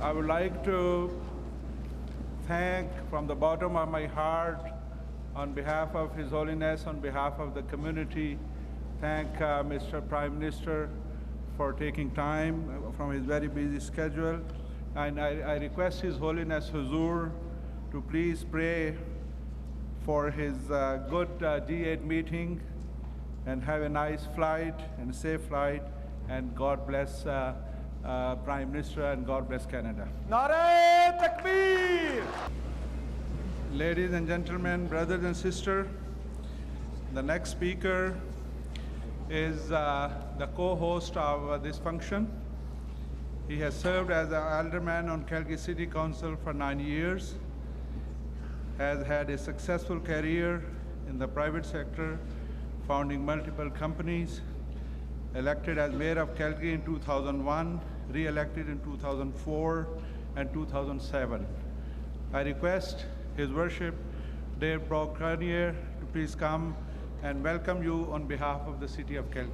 I would like to thank from the bottom of my heart, on behalf of His Holiness, on behalf of the community, thank Mr. Prime Minister for taking time from his very busy schedule. And I request His Holiness Huzur to please pray for his good G8 meeting, and have a nice flight and a safe flight, and God bless Prime Minister, and God bless Canada. Nare Takbir! Ladies and gentlemen, brothers and sisters, the next speaker is the co-host of this function. He has served as an alderman on Calgary City Council for 9 years, has had a successful career in the private sector, founding multiple companies, elected as mayor of Calgary in 2001, re-elected in 2004 and 2007. I request His Worship Dave Brocanier to please come and welcome you on behalf of the city of Calgary.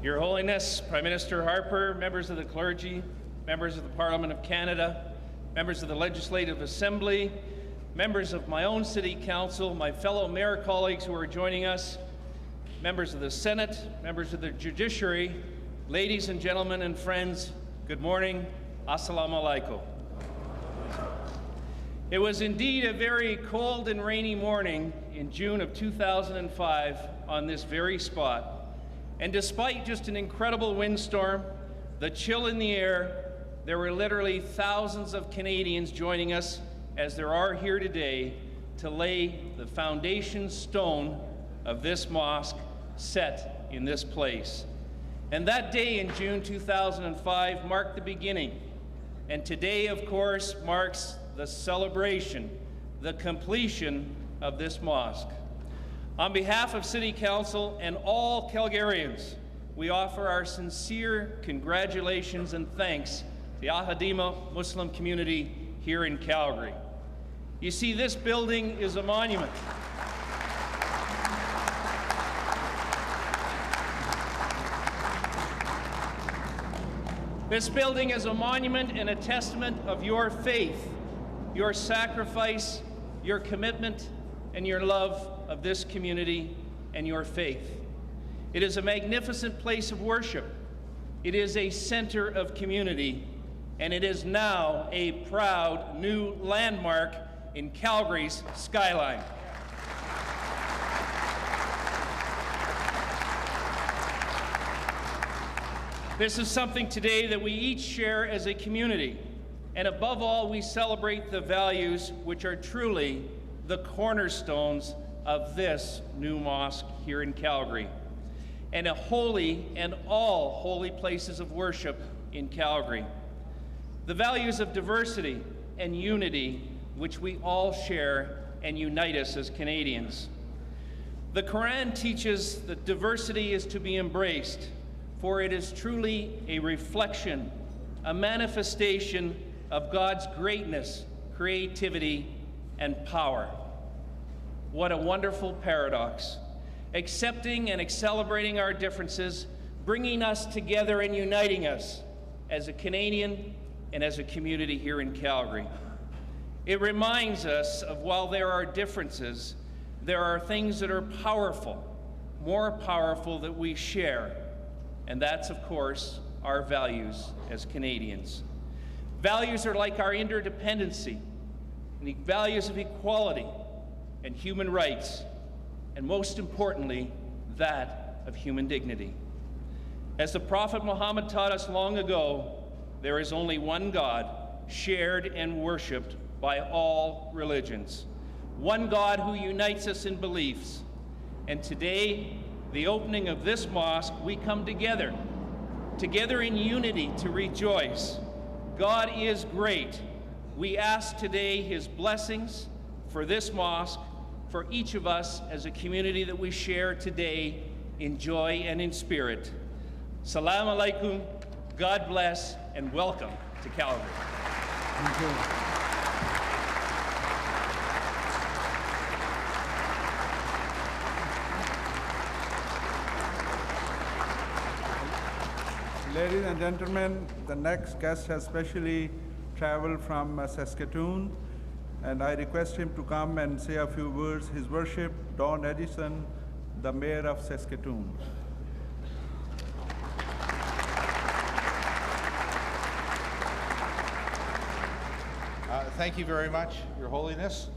Your Holiness, Prime Minister Harper, members of the clergy, members of the Parliament of Canada, members of the Legislative Assembly, members of my own City Council, my fellow mayor colleagues who are joining us, members of the Senate, members of the Judiciary, ladies and gentlemen and friends, good morning, Assalamu alaikum. It was indeed a very cold and rainy morning in June of 2005 on this very spot. And despite just an incredible windstorm, the chill in the air, there were literally thousands of Canadians joining us, as there are here today, to lay the foundation stone of this mosque set in this place. And that day in June 2005 marked the beginning. And today, of course, marks the celebration, the completion of this mosque. On behalf of City Council and all Calgarians, we offer our sincere congratulations and thanks to the Ahmadiyya Muslim community here in Calgary. You see, this building is a monument. This building is a monument and a testament of your faith, your sacrifice, your commitment, and your love of this community and your faith. It is a magnificent place of worship. It is a center of community, and it is now a proud new landmark in Calgary's skyline. This is something today that we each share as a community, and above all, we celebrate the values which are truly the cornerstones of this new mosque here in Calgary, and a holy and all holy places of worship in Calgary. The values of diversity and unity which we all share and unite us as Canadians. The Quran teaches that diversity is to be embraced, for it is truly a reflection, a manifestation of God's greatness, creativity, and power. What a wonderful paradox. Accepting and celebrating our differences, bringing us together and uniting us as a Canadian and as a community here in Calgary. It reminds us of, while there are differences, there are things that are powerful, more powerful, that we share. And that's, of course, our values as Canadians. Values are like our interdependency, and the values of equality and human rights, and most importantly, that of human dignity. As the Prophet Muhammad taught us long ago, there is only one God, shared and worshiped by all religions. One God who unites us in beliefs. And today, the opening of this mosque, we come together in unity to rejoice. God is great. We ask today His blessings for this mosque, for each of us as a community that we share today in joy and in spirit. Salam alaikum, God bless, and welcome to Calgary. Thank you. Ladies and gentlemen, the next guest has specially traveled from Saskatoon, and I request him to come and say a few words. His Worship, Don Edison, the Mayor of Saskatoon. Thank you very much, Your Holiness.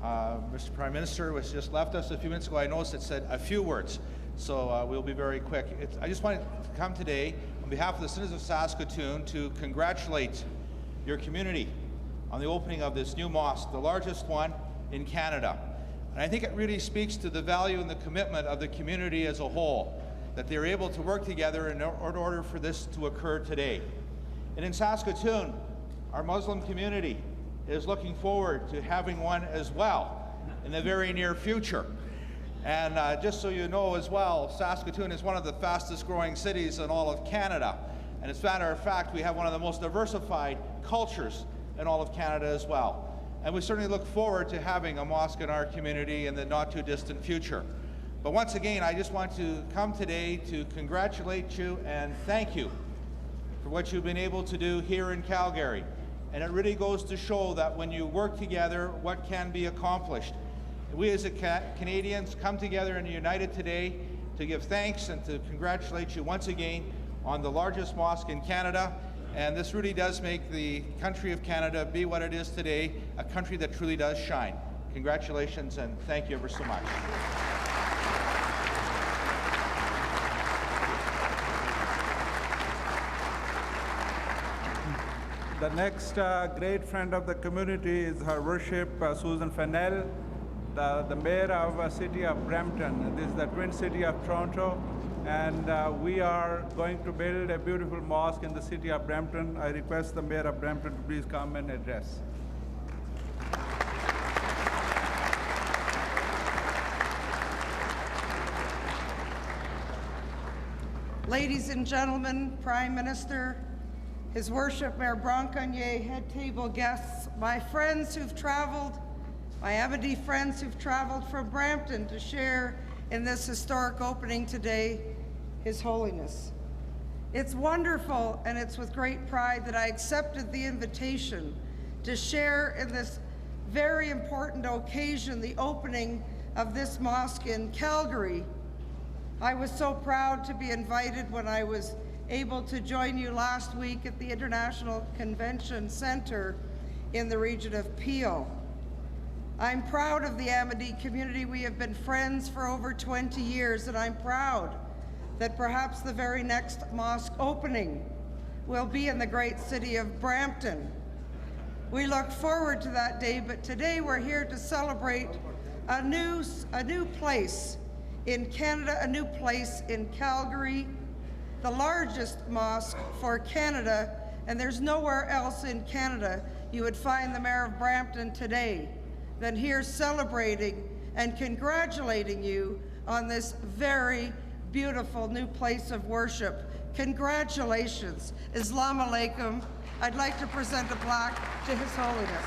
Mr. Prime Minister was just left us a few minutes ago. I noticed it said a few words, so we'll be very quick. I just wanted to come today on behalf of the citizens of Saskatoon to congratulate your community on the opening of this new mosque, the largest one in Canada. And I think it really speaks to the value and the commitment of the community as a whole, that they're able to work together in order for this to occur today. And in Saskatoon, our Muslim community is looking forward to having one as well in the very near future. And just so you know as well, Saskatoon is one of the fastest growing cities in all of Canada. And as a matter of fact, we have one of the most diversified cultures in all of Canada as well. And we certainly look forward to having a mosque in our community in the not too distant future. But once again, I just want to come today to congratulate you and thank you for what you've been able to do here in Calgary. And it really goes to show that when you work together, what can be accomplished. We as Canadians come together and are united today to give thanks and to congratulate you once again on the largest mosque in Canada. And this really does make the country of Canada be what it is today, a country that truly does shine. Congratulations and thank you ever so much. The next great friend of the community is Her Worship Susan Fennell, the Mayor of City of Brampton. This is the twin city of Toronto, and we are going to build a beautiful mosque in the city of Brampton. I request the Mayor of Brampton to please come and address. Ladies and gentlemen, Prime Minister, His Worship Mayor Bronconnier, head table guests, my friends who've traveled, my Ahmadi friends who've traveled from Brampton to share in this historic opening today, His Holiness. It's wonderful and it's with great pride that I accepted the invitation to share in this very important occasion, the opening of this mosque in Calgary. I was so proud to be invited when I was able to join you last week at the International Convention Center in the region of Peel. I'm proud of the Ahmadi community. We have been friends for over 20 years, and I'm proud that perhaps the very next mosque opening will be in the great city of Brampton. We look forward to that day, but today we're here to celebrate a new place in Canada, a new place in Calgary, the largest mosque for Canada, and there's nowhere else in Canada you would find the Mayor of Brampton today than here celebrating and congratulating you on this very beautiful new place of worship. Congratulations. Assalamu alaikum. I'd like to present a plaque to His Holiness.